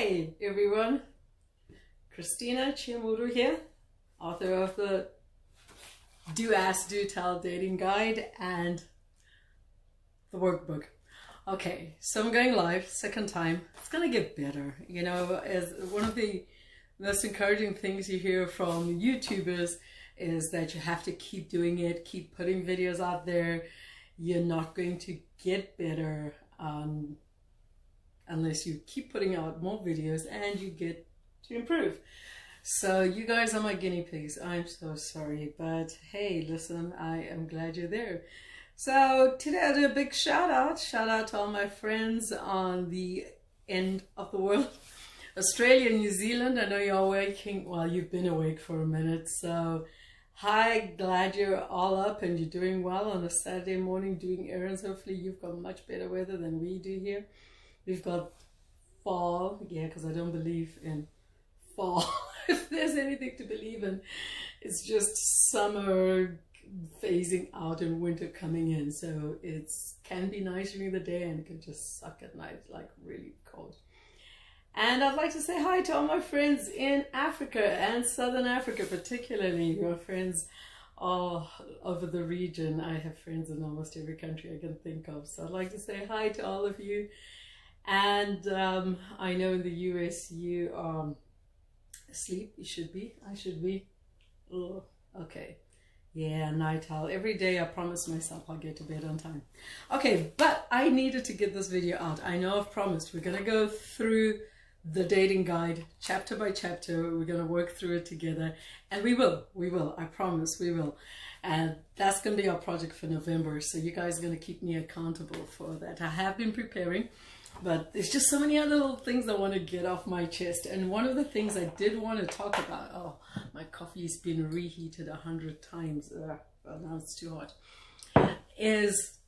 Hi everyone, Christina Chemhuru here, author of the Do Ask, Do Tell Dating Guide and the workbook. Okay, so I'm going live, second time. It's gonna get better. You know, as one of the most encouraging things you hear from YouTubers is that you have to keep doing it, keep putting videos out there. You're not going to get better unless you keep putting out more videos and you get to improve. So you guys are my guinea pigs. I'm so sorry, but hey, listen, I am glad you're there. So today I do a big shout out to all my friends on the end of the world, Australia and New Zealand. I know you're waking, well, you've been awake for a minute, so hi, glad you're all up and you're doing well on a Saturday morning doing errands. Hopefully you've got much better weather than we do here. We've got fall, yeah, because I don't believe in fall. If there's anything to believe in, it's just summer phasing out and winter coming in. So it can be nice during the day and it can just suck at night, like really cold. And I'd like to say hi to all my friends in Africa and Southern Africa, particularly my friends all over the region. I have friends in almost every country I can think of. So I'd like to say hi to all of you. And I know in the US you are asleep. You should be. I should be. Oh, okay. Yeah, night owl. Every day I promise myself I'll get to bed on time. Okay, but I needed to get this video out. I know I've promised. We're going to go through the dating guide chapter by chapter. We're going to work through it together. And we will. I promise we will. And that's going to be our project for November. So you guys are going to keep me accountable for that. I have been preparing. But there's just so many other little things I want to get off my chest. And one of the things I did want to talk about, oh, my coffee's been reheated 100 times. Well, now it's too hot. Is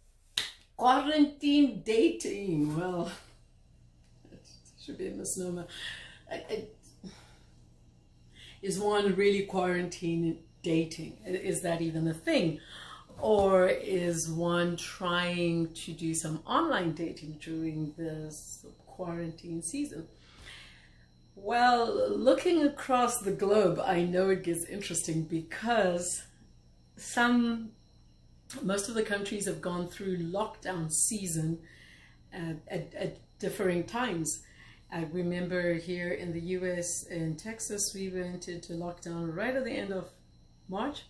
quarantine dating. Well, it should be a misnomer. Is one really quarantine dating? Is that even a thing? Or is one trying to do some online dating during this quarantine season? Well, looking across the globe, I know it gets interesting because most of the countries have gone through lockdown season at differing times. I remember here in the US, in Texas, we went into lockdown right at the end of March.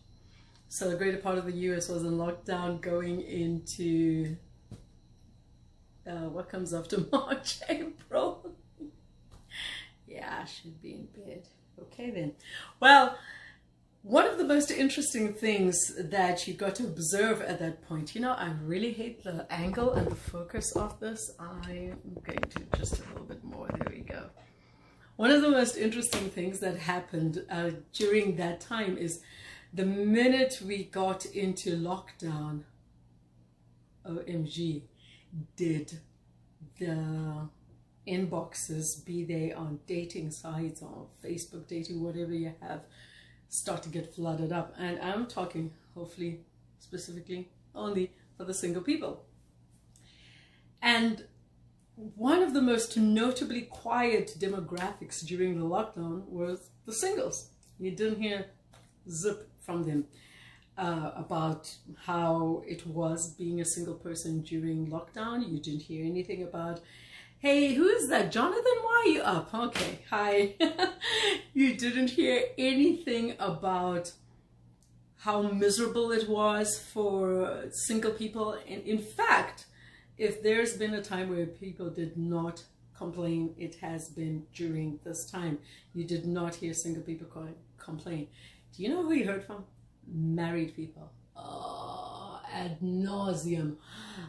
So the greater part of the US was in lockdown going into, what comes after March, April? Yeah, I should be in bed. Okay then. Well, one of the most interesting things that you got to observe at that point, you know, I really hate the angle and the focus of this. I'm going to just a little bit more. There we go. One of the most interesting things that happened during that time is the minute we got into lockdown, OMG, did the inboxes, be they on dating sites or Facebook dating, whatever you have, start to get flooded up. And I'm talking, hopefully, specifically only for the single people. And one of the most notably quiet demographics during the lockdown was the singles. You didn't hear zip from them about how it was being a single person during lockdown. You didn't hear anything about, hey, who is that? Jonathan, why are you up? Okay, hi. You didn't hear anything about how miserable it was for single people. And in fact, if there's been a time where people did not complain, it has been during this time. You did not hear single people complain. Do you know who you heard from? Married people. Oh, ad nauseum.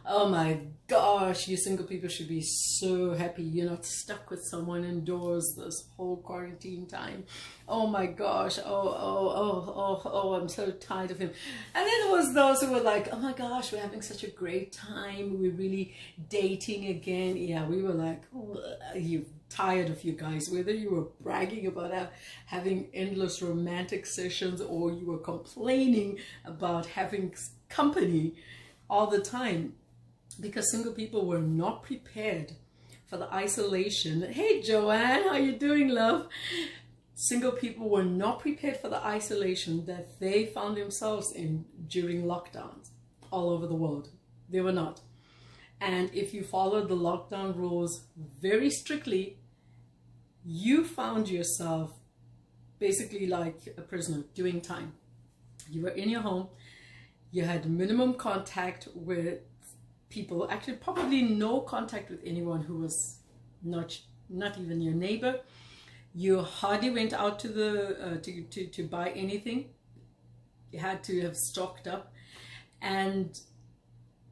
Oh my gosh, you single people should be so happy you're not stuck with someone indoors this whole quarantine time. Oh my gosh, oh, I'm so tired of him. And then there was those who were like, oh my gosh, we're having such a great time. We're really dating again. Yeah, we were like, oh, you tired of you guys, whether you were bragging about having endless romantic sessions or you were complaining about having company all the time, because single people were not prepared for the isolation. Hey Joanne, how you doing, love? Single people were not prepared for the isolation that they found themselves in during lockdowns all over the world. They were not. And if you followed the lockdown rules very strictly, you found yourself basically like a prisoner doing time. You were in your home, you had minimum contact with people, actually probably no contact with anyone who was not even your neighbor. You hardly went out to the to buy anything. You had to have stocked up, and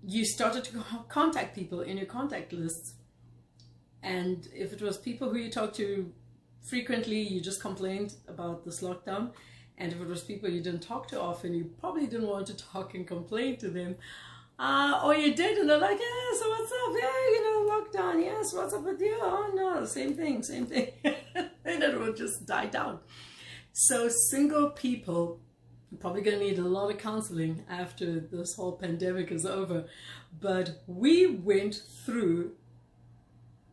you started to contact people in your contact lists. And if it was people who you talked to frequently, you just complained about this lockdown. And if it was people you didn't talk to often, you probably didn't want to talk and complain to them. Or you did, and they're like, yeah, so what's up? Yeah, lockdown. Yes, what's up with you? Oh, no, same thing. And it would just die down. So single people are probably going to need a lot of counseling after this whole pandemic is over. But we went through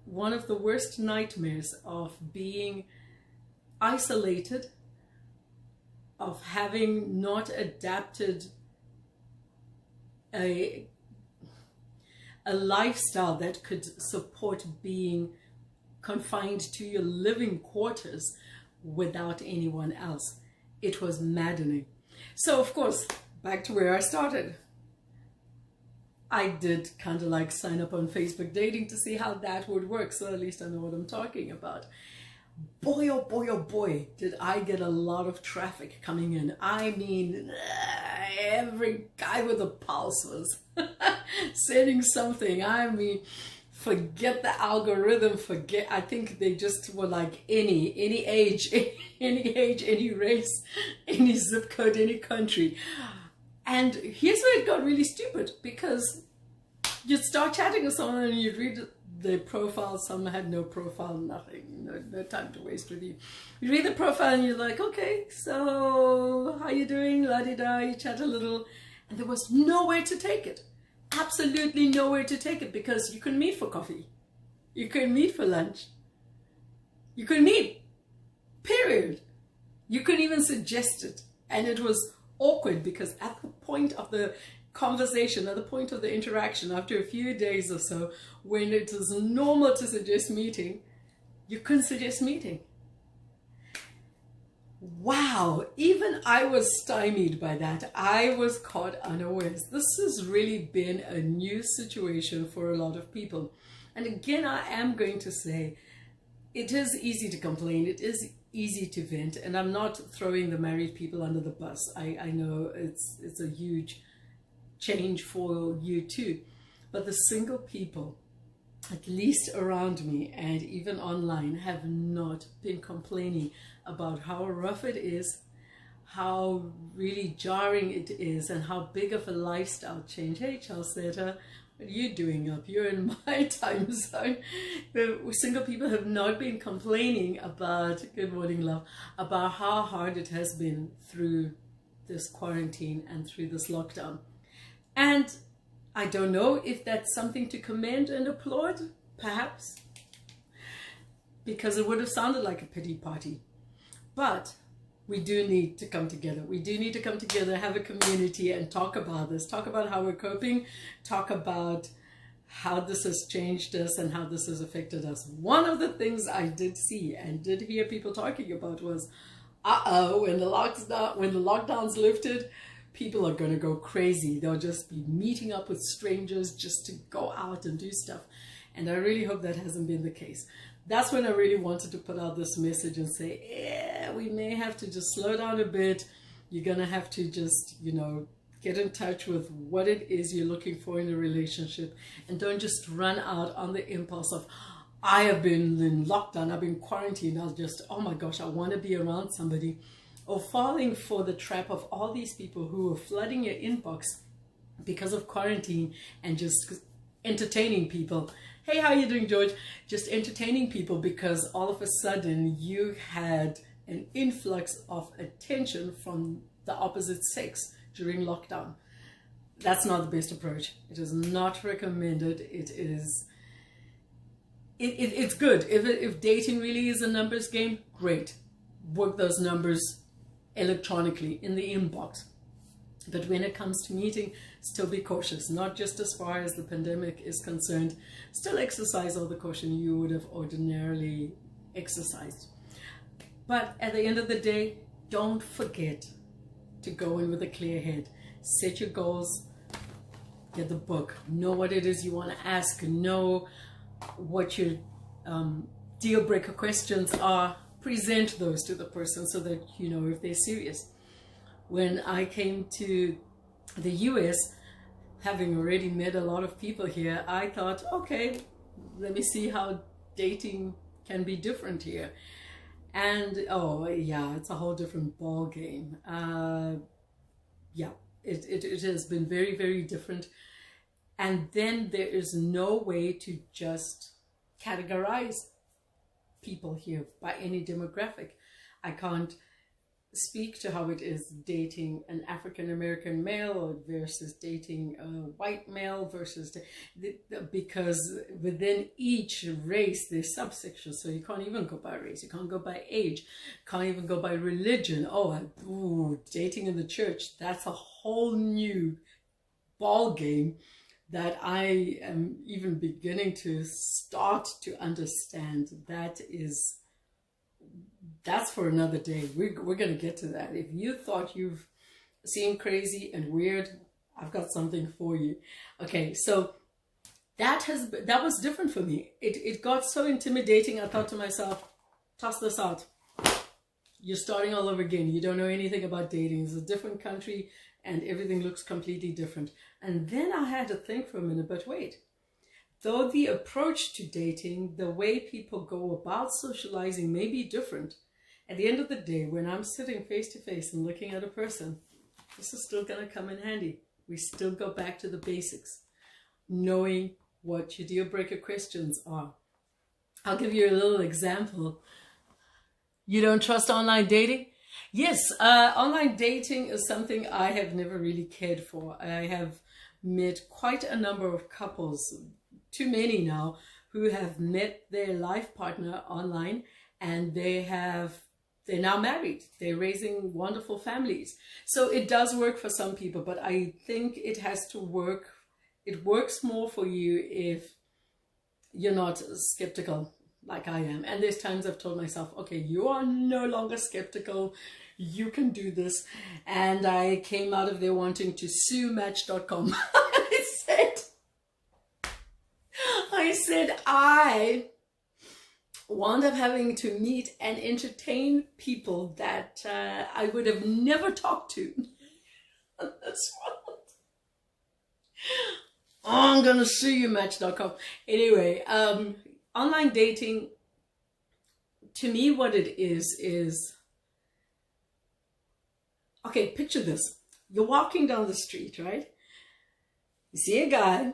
one of the worst nightmares of being isolated, of having not adapted a lifestyle that could support being confined to your living quarters without anyone else. It was maddening. So of course, back to where I started. I did kind of like sign up on Facebook dating to see how that would work, so at least I know what I'm talking about. Boy, oh boy, oh boy, did I get a lot of traffic coming in. I mean, every guy with a pulse was sending something. I mean, forget the algorithm, I think they just were like any age, any race, any zip code, any country. And here's where it got really stupid, because you'd start chatting with someone and you'd read the profile. Some had no profile, nothing, no time to waste with you. You read the profile and you're like, okay, so how you doing? La-di-da, you chat a little. And there was nowhere to take it. Absolutely nowhere to take it, because you couldn't meet for coffee. You couldn't meet for lunch. You couldn't meet, period. You couldn't even suggest it. And it was awkward, because at the point of the conversation, at the point of the interaction, after a few days or so, when it was normal to suggest meeting, you couldn't suggest meeting. Wow, even I was stymied by that. I was caught unawares. This has really been a new situation for a lot of people. And again, I am going to say, it is easy to complain. It is easy to vent. And I'm not throwing the married people under the bus. I know it's a huge change for you too. But the single people, at least around me and even online, have not been complaining about how rough it is, how really jarring it is, and how big of a lifestyle change. Hey, Charlesetta, what are you doing up? You're in my time zone. Single people have not been complaining about, good morning, love, about how hard it has been through this quarantine and through this lockdown. And I don't know if that's something to commend and applaud, perhaps, because it would have sounded like a pity party. But we do need to come together. We do need to come together, have a community, and talk about this. Talk about how we're coping. Talk about how this has changed us and how this has affected us. One of the things I did see and did hear people talking about was, when the lockdown's lifted, people are going to go crazy. They'll just be meeting up with strangers just to go out and do stuff. And I really hope that hasn't been the case. That's when I really wanted to put out this message and say, yeah, we may have to just slow down a bit. You're going to have to just, get in touch with what it is you're looking for in a relationship. And don't just run out on the impulse of, I have been in lockdown, I've been quarantined, oh my gosh, I want to be around somebody. Or falling for the trap of all these people who are flooding your inbox because of quarantine and just entertaining people. Hey, how are you doing, George? Just entertaining people because all of a sudden you had an influx of attention from the opposite sex during lockdown. That's not the best approach. It is not recommended. It is it's good. If dating really is a numbers game, great. Work those numbers electronically in the inbox. But when it comes to meeting, still be cautious, not just as far as the pandemic is concerned. Still exercise all the caution you would have ordinarily exercised. But at the end of the day, don't forget to go in with a clear head. Set your goals, get the book, know what it is you want to ask, know what your deal breaker questions are, present those to the person so that you know if they're serious. When I came to the US, having already met a lot of people here, I thought, okay, let me see how dating can be different here. And oh yeah, it's a whole different ball game. Yeah, it has been very, very different. And then there is no way to just categorize people here by any demographic. I can't speak to how it is dating an African-American male versus dating a white male versus because within each race there's subsections, so you can't even go by race, you can't go by age, can't even go by religion. Dating in the church, that's a whole new ball game that I am even beginning to start to understand. That's for another day. We're going to get to that. If you thought you've seen crazy and weird, I've got something for you. Okay, so that was different for me. It got so intimidating. I thought to myself, toss this out. You're starting all over again. You don't know anything about dating. It's a different country and everything looks completely different. And then I had to think for a minute, but wait. Though the approach to dating, the way people go about socializing may be different, at the end of the day, when I'm sitting face to face and looking at a person, this is still going to come in handy. We still go back to the basics, knowing what your deal breaker questions are. I'll give you a little example. You don't trust online dating? Yes, online dating is something I have never really cared for. I have met quite a number of couples, too many now, who have met their life partner online, and they're now married. They're raising wonderful families. So it does work for some people, but I think it has to work. It works more for you if you're not skeptical like I am. And there's times I've told myself, okay, you are no longer skeptical. You can do this. And I came out of there wanting to sue Match.com. I said, I wound up having to meet and entertain people that I would have never talked to. That's what. Oh, I'm gonna sue you, Match.com. Anyway, online dating, to me, what it is, okay, picture this. You're walking down the street, right? You see a guy,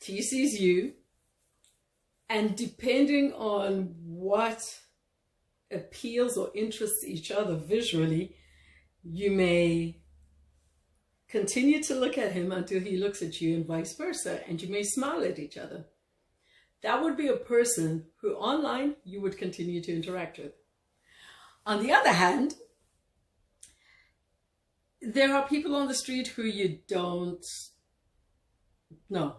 he sees you, and depending on what appeals or interests each other visually, you may continue to look at him until he looks at you and vice versa, and you may smile at each other. That would be a person who online you would continue to interact with. On the other hand, there are people on the street who you don't know.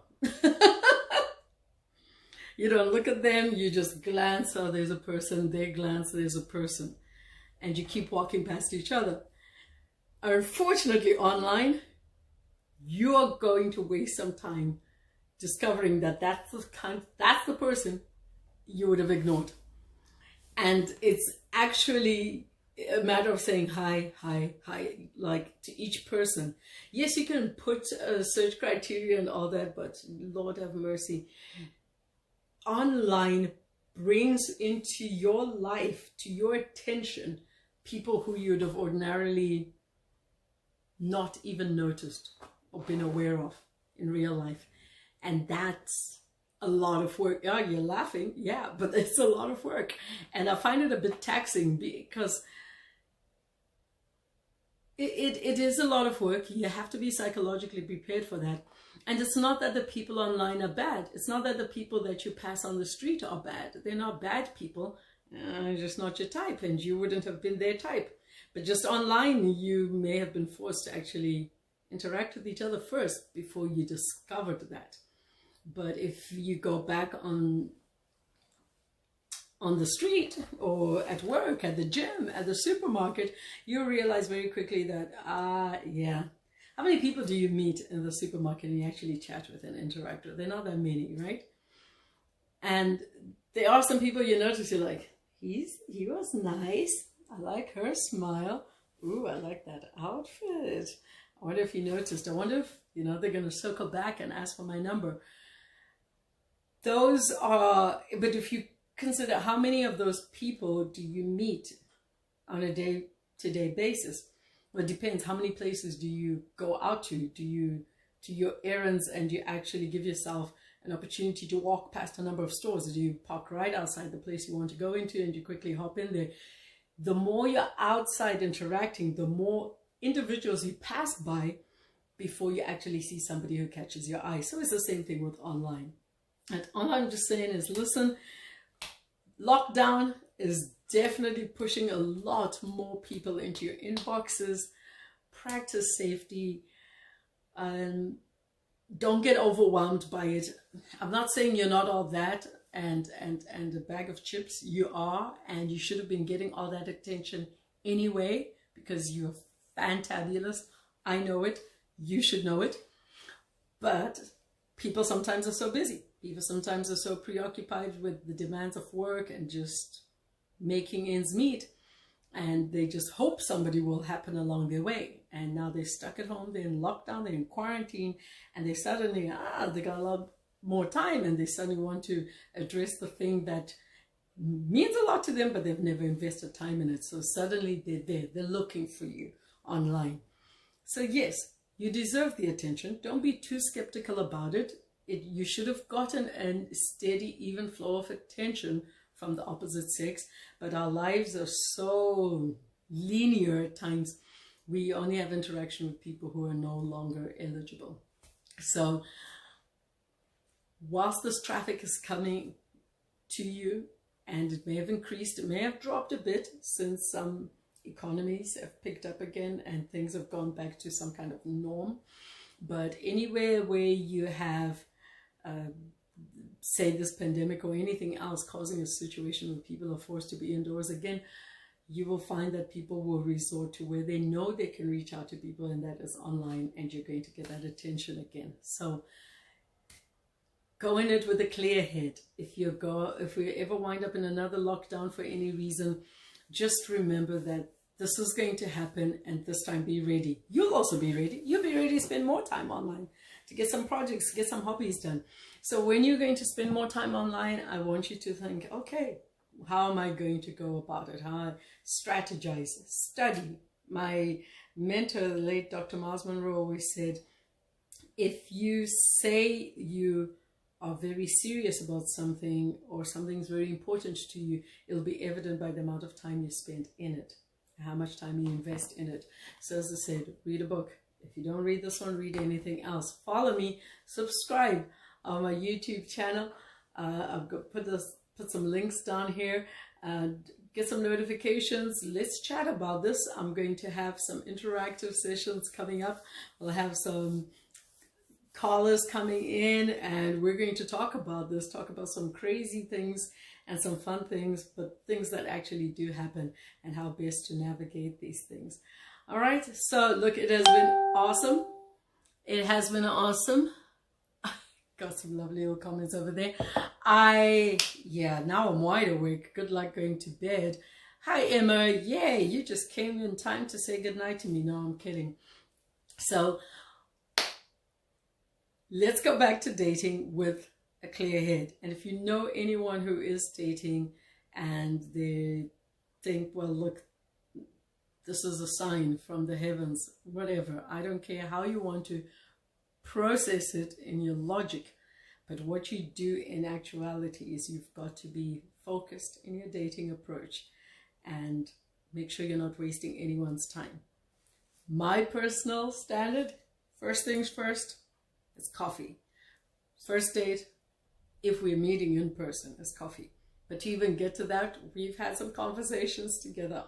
You don't look at them, you just glance, oh, there's a person, they glance, there's a person, and you keep walking past each other. Unfortunately, online, you are going to waste some time discovering that that's the person you would have ignored. And it's actually a matter of saying hi, like to each person. Yes, you can put a search criteria and all that, but Lord have mercy. Online brings into your life, to your attention, people who you'd have ordinarily not even noticed or been aware of in real life. And that's a lot of work. Yeah, you're laughing. Yeah, but it's a lot of work. And I find it a bit taxing because it is a lot of work. You have to be psychologically prepared for that. And it's not that the people online are bad. It's not that the people that you pass on the street are bad. They're not bad people. Just not your type, and you wouldn't have been their type. But just online, you may have been forced to actually interact with each other first before you discovered that. But if you go back on the street or at work, at the gym, at the supermarket, you realize very quickly that, yeah. How many people do you meet in the supermarket and you actually chat with and interact with? They're not that many, right? And there are some people you notice, you're like, he was nice. I like her smile. Ooh, I like that outfit. I wonder if you noticed. I wonder if, they're going to circle back and ask for my number. Those are, but if you consider how many of those people do you meet on a day-to-day basis? Well, it depends. How many places do you go out to? Do you do your errands and you actually give yourself an opportunity to walk past a number of stores? Do you park right outside the place you want to go into and you quickly hop in there? The more you're outside interacting, the more individuals you pass by before you actually see somebody who catches your eye. So it's the same thing with online. And all I'm just saying is, listen, lockdown is definitely pushing a lot more people into your inboxes. Practice safety. Don't get overwhelmed by it. I'm not saying you're not all that and a bag of chips. You are, and you should have been getting all that attention anyway because you're fantabulous. I know it. You should know it. But people sometimes are so busy. People sometimes are so preoccupied with the demands of work and just making ends meet. And they just hope somebody will happen along their way. And now they're stuck at home, they're in lockdown, they're in quarantine, and they suddenly, they got a lot more time and they suddenly want to address the thing that means a lot to them, but they've never invested time in it. So suddenly they're there, they're looking for you online. So yes, you deserve the attention. Don't be too skeptical about it. You should have gotten a steady, even flow of attention from the opposite sex, but our lives are so linear at times. We only have interaction with people who are no longer eligible. So whilst this traffic is coming to you, and it may have increased, it may have dropped a bit since some economies have picked up again and things have gone back to some kind of norm. But anywhere where you have say this pandemic or anything else causing a situation where people are forced to be indoors again, you will find that people will resort to where they know they can reach out to people, and that is online, and you're going to get that attention again. So go in it with a clear head. If we ever wind up in another lockdown for any reason, just remember that this is going to happen, and this time be ready. You'll also be ready. You'll be ready to spend more time online, to get some projects, get some hobbies done. So when you're going to spend more time online, I want you to think, okay, how am I going to go about it? How I strategize, study. My mentor, the late Dr. Miles Monroe, always said, if you say you are very serious about something or something's very important to you, it'll be evident by the amount of time you spend in it, how much time you invest in it. So as I said, read a book. If you don't read this one, read anything else. Follow me, subscribe on my YouTube channel. I've got put some links down here and get some notifications. Let's chat about this. I'm going to have some interactive sessions coming up. I'll have some callers coming in and we're going to talk about this, talk about some crazy things and some fun things, but things that actually do happen and how best to navigate these things. All right, so look, it has been awesome. It has been awesome. Got some lovely little comments over there. Now I'm wide awake. Good luck going to bed. Hi, Emma. Yay, you just came in time to say goodnight to me. No, I'm kidding. So let's go back to dating with a clear head. And if you know anyone who is dating and they think, well, look, this is a sign from the heavens, whatever. I don't care how you want to process it in your logic. But what you do in actuality is you've got to be focused in your dating approach and make sure you're not wasting anyone's time. My personal standard, first things first, it's coffee. First date, if we're meeting in person, is coffee. But to even get to that, we've had some conversations together,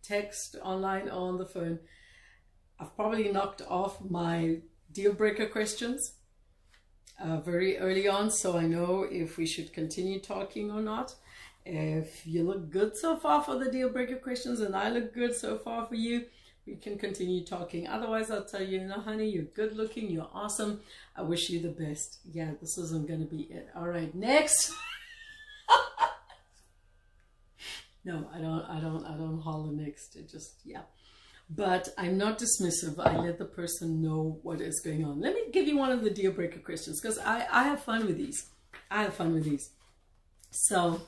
text, online, or on the phone. I've probably knocked off my deal breaker questions very early on, so I know if we should continue talking or not. If you look good so far for the deal breaker questions and I look good so far for you, we can continue talking. Otherwise, I'll tell you, no, honey, you're good looking, you're awesome. I wish you the best. Yeah, this isn't going to be it. All right, next. No, I don't holler next. It just, yeah. But I'm not dismissive. I let the person know what is going on. Let me give you one of the deal breaker questions, because I have fun with these. I have fun with these. So,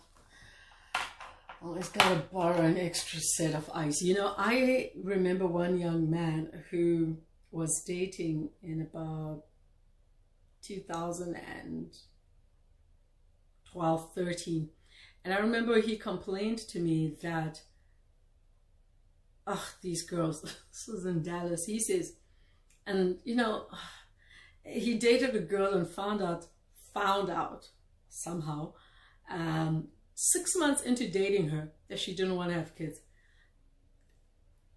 I always got to borrow an extra set of ice. You know, I remember one young man who was dating in about 2012, 13. And I remember he complained to me that, these girls, this was in Dallas, he says, and you know, he dated a girl and found out somehow, 6 months into dating her, that she didn't want to have kids.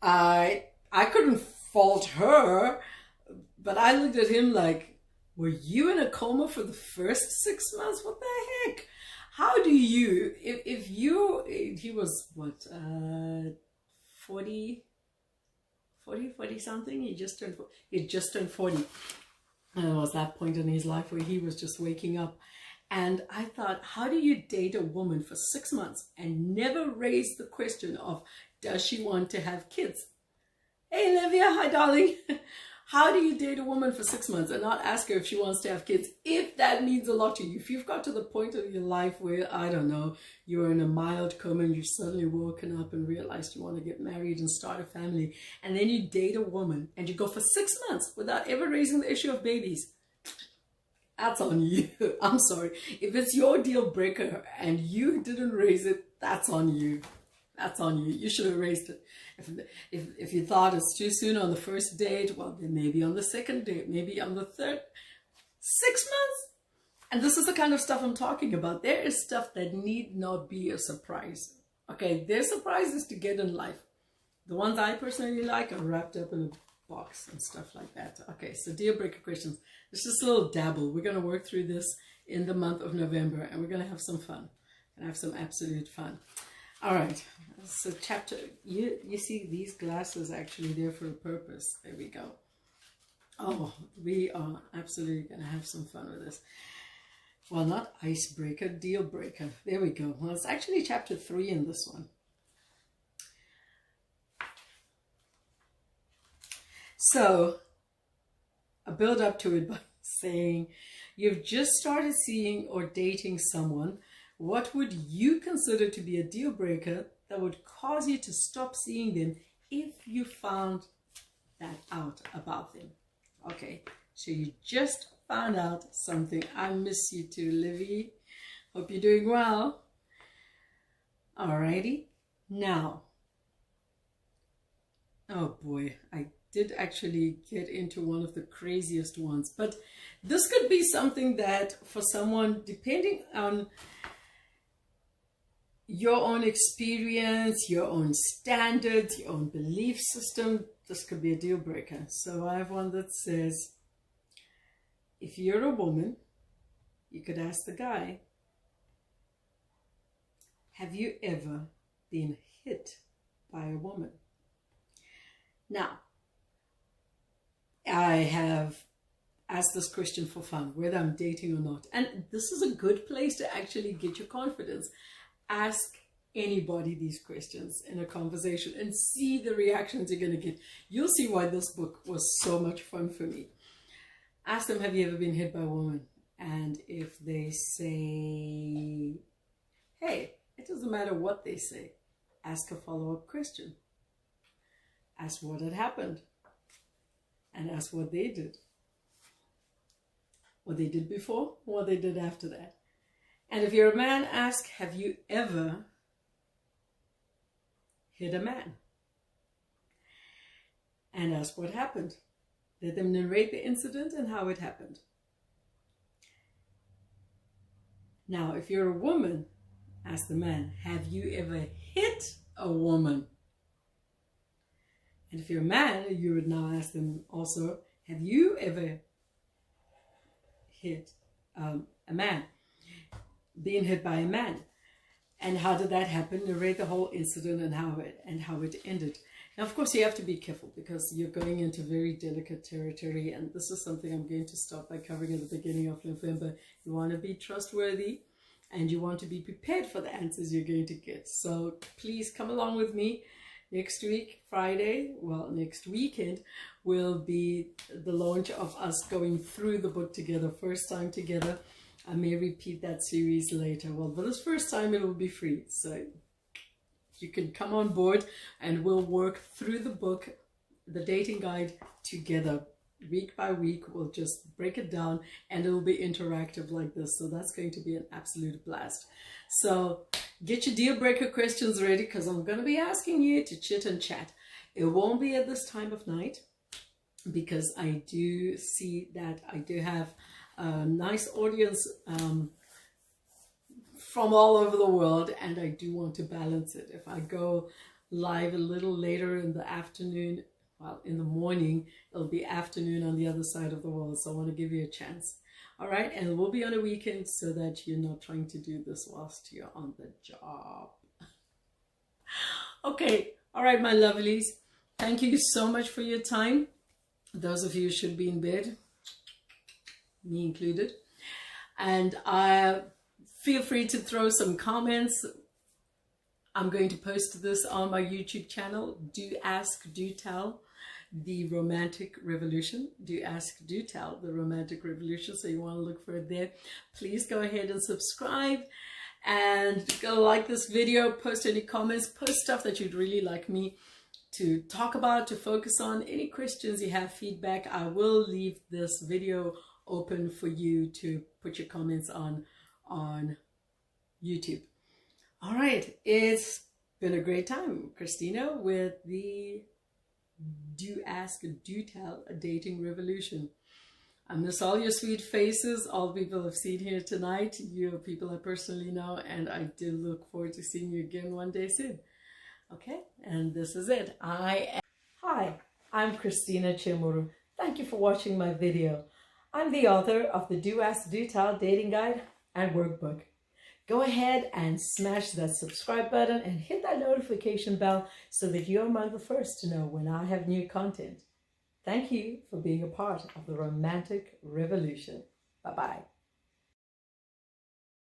I couldn't fault her, but I looked at him like, were you in a coma for the first 6 months? What the heck? How do you, he was what, 40 something, he just turned 40. And it was that point in his life where he was just waking up. And I thought, how do you date a woman for 6 months and never raise the question of, does she want to have kids? Hey, Olivia, hi, darling. How do you date a woman for 6 months and not ask her if she wants to have kids, if that means a lot to you? If you've got to the point of your life where, I don't know, you're in a mild coma and you've suddenly woken up and realized you want to get married and start a family, and then you date a woman and you go for 6 months without ever raising the issue of babies, that's on you. I'm sorry. If it's your deal breaker and you didn't raise it, that's on you. That's on you. You should have raised it. If you thought it's too soon on the first date, well, then maybe on the second date, maybe on the third. 6 months? And this is the kind of stuff I'm talking about. There is stuff that need not be a surprise. Okay, there's surprises to get in life. The ones I personally like are wrapped up in a box and stuff like that. Okay, so deal breaker questions. It's just a little dabble. We're going to work through this in the month of November, and we're going to have some fun and have some absolute fun. All right, so chapter, you see these glasses actually there for a purpose. There we go. Oh, we are absolutely going to have some fun with this. Well, not icebreaker, deal breaker. There we go. Well, it's actually chapter 3 in this one. So I build up to it by saying, you've just started seeing or dating someone. What would you consider to be a deal breaker that would cause you to stop seeing them if you found that out about them? Okay, so you just found out something. I miss you too, Livy. Hope you're doing well. Alrighty, now, oh boy, I did actually get into one of the craziest ones, but this could be something that for someone, depending on your own experience, your own standards, your own belief system, this could be a deal breaker. So I have one that says, if you're a woman, you could ask the guy, have you ever been hit by a woman? Now, I have asked this question for fun, whether I'm dating or not. And this is a good place to actually get your confidence. Ask anybody these questions in a conversation and see the reactions you're going to get. You'll see why this book was so much fun for me. Ask them, have you ever been hit by a woman? And if they say, hey, it doesn't matter what they say. Ask a follow-up question. Ask what had happened. And ask what they did. What they did before, what they did after that. And if you're a man, ask, have you ever hit a man? And ask what happened. Let them narrate the incident and how it happened. Now, if you're a woman, ask the man, have you ever hit a woman? And if you're a man, you would now ask them also, have you ever hit a man? Being hit by a man? And how did that happen? Narrate the whole incident and how it ended. Now, of course, you have to be careful because you're going into very delicate territory, and this is something I'm going to start by covering at the beginning of November. You want to be trustworthy, and you want to be prepared for the answers you're going to get. So please come along with me. Next week, Friday, well, next weekend, will be the launch of us going through the book together, first time together. I may repeat that series later. Well, for this first time, it will be free. So you can come on board and we'll work through the book, the dating guide, together. Week by week, we'll just break it down and it'll be interactive like this. So that's going to be an absolute blast. So get your deal breaker questions ready because I'm going to be asking you to chit and chat. It won't be at this time of night because I do see that I do have a nice audience from all over the world, and I do want to balance it. If I go live a little later in the afternoon, well, in the morning, it'll be afternoon on the other side of the world. So I want to give you a chance. All right. And we'll be on a weekend so that you're not trying to do this whilst you're on the job. Okay. All right, my lovelies. Thank you so much for your time. Those of you who should be in bed, me included. And feel free to throw some comments. I'm going to post this on my YouTube channel. Do ask, do tell. The Romantic Revolution. Do ask, do tell. The Romantic Revolution. So you want to look for it there. Please go ahead and subscribe and go like this video. Post any comments. Post stuff that you'd really like me to talk about, to focus on. Any questions you have, feedback. I will leave this video open for you to put your comments on YouTube. All right. It's been a great time. Christina with the Do Ask, Do Tell, a Dating Revolution. I miss all your sweet faces, all the people I've seen here tonight. You're people I personally know, and I do look forward to seeing you again one day soon. Okay, and this is it. Hi, I'm Christina Chemhuru. Thank you for watching my video. I'm the author of the Do Ask, Do Tell Dating Guide and Workbook. Go ahead and smash that subscribe button and hit that notification bell so that you're among the first to know when I have new content. Thank you for being a part of the Romantic Revolution. Bye-bye.